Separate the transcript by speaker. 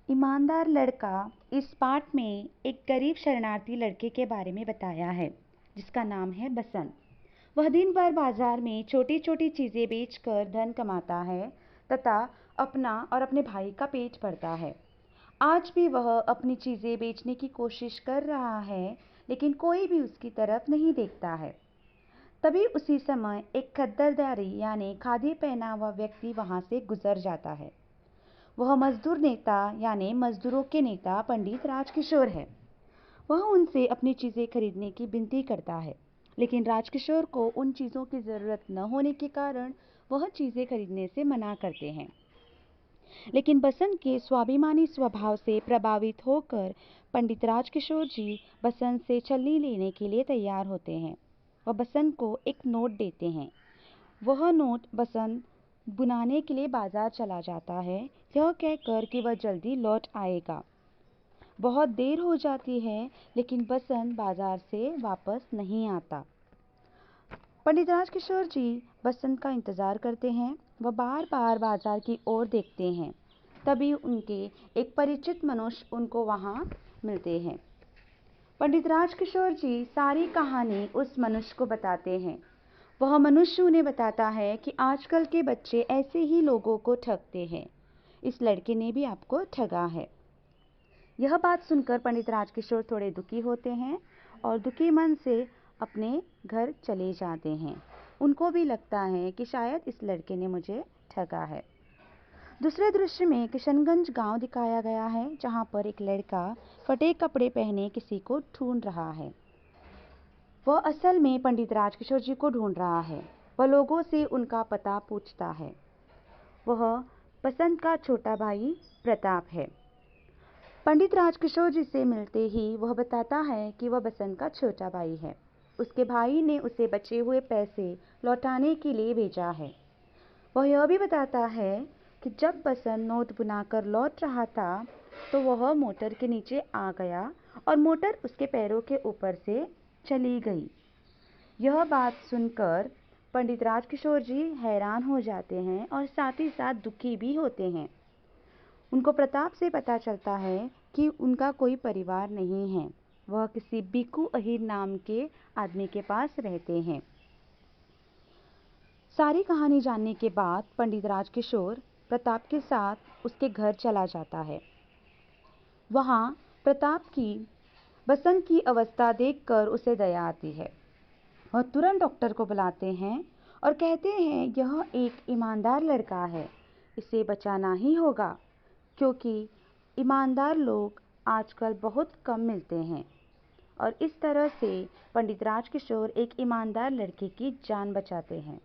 Speaker 1: ईमानदार लड़का इस पाठ में एक गरीब शरणार्थी लड़के के बारे में बताया है जिसका नाम है बसंत। वह दिन भर बाजार में छोटी छोटी चीज़ें बेचकर धन कमाता है तथा अपना और अपने भाई का पेट भरता है। आज भी वह अपनी चीज़ें बेचने की कोशिश कर रहा है लेकिन कोई भी उसकी तरफ नहीं देखता है। तभी उसी समय एक खद्दरदारी यानी खादी पहना हुआ व्यक्ति वहां से गुजर जाता है। वह मजदूर नेता यानी मजदूरों के नेता पंडित राजकिशोर है। वह उनसे अपनी चीज़ें खरीदने की विनती करता है लेकिन राजकिशोर को उन चीज़ों की ज़रूरत न होने के कारण वह चीज़ें खरीदने से मना करते हैं। लेकिन बसंत के स्वाभिमानी स्वभाव से प्रभावित होकर पंडित राजकिशोर जी बसंत से छलनी लेने के लिए तैयार होते हैं। वह बसंत को एक नोट देते हैं। वह नोट बसंत बुनाने के लिए बाजार चला जाता है, यह कहकर कि वह जल्दी लौट आएगा। बहुत देर हो जाती है लेकिन बसंत बाजार से वापस नहीं आता। पंडित राजकिशोर जी बसंत का इंतजार करते हैं। वह बार बार बाजार की ओर देखते हैं। तभी उनके एक परिचित मनुष्य उनको वहां मिलते हैं। पंडित राजकिशोर जी सारी कहानी उस मनुष्य को बताते हैं। वह मनुष्य उन्हें बताता है कि आजकल के बच्चे ऐसे ही लोगों को ठगते हैं। इस लड़के ने भी आपको ठगा है। यह बात सुनकर पंडित राजकिशोर थोड़े दुखी होते हैं और दुखी मन से अपने घर चले जाते हैं। उनको भी लगता है कि शायद इस लड़के ने मुझे ठगा है। दूसरे दृश्य में किशनगंज गांव दिखाया गया है जहां पर एक लड़का फटे कपड़े पहने किसी को ढूंढ रहा है। वह असल में पंडित राजकिशोर जी को ढूंढ रहा है। वह लोगों से उनका पता पूछता है। वह बसंत का छोटा भाई प्रताप है। पंडित राजकिशोर जी से मिलते ही वह बताता है कि वह बसंत का छोटा भाई है। उसके भाई ने उसे बचे हुए पैसे लौटाने के लिए भेजा है। वह यह भी बताता है कि जब बसंत नोट बुनाकर लौट रहा था तो वह मोटर के नीचे आ गया और मोटर उसके पैरों के ऊपर से चली गई। यह बात सुनकर पंडित राजकिशोर जी हैरान हो जाते हैं और साथ ही साथ दुखी भी होते हैं। उनको प्रताप से पता चलता है कि उनका कोई परिवार नहीं है। वह किसी बिकू अहीर नाम के आदमी के पास रहते हैं। सारी कहानी जानने के बाद पंडित राजकिशोर प्रताप के साथ उसके घर चला जाता है। वहां प्रताप की बसंत की अवस्था देखकर उसे दया आती है। वह तुरंत डॉक्टर को बुलाते हैं और कहते हैं यह एक ईमानदार लड़का है, इसे बचाना ही होगा क्योंकि ईमानदार लोग आजकल बहुत कम मिलते हैं। और इस तरह से पंडित राजकिशोर एक ईमानदार लड़के की जान बचाते हैं।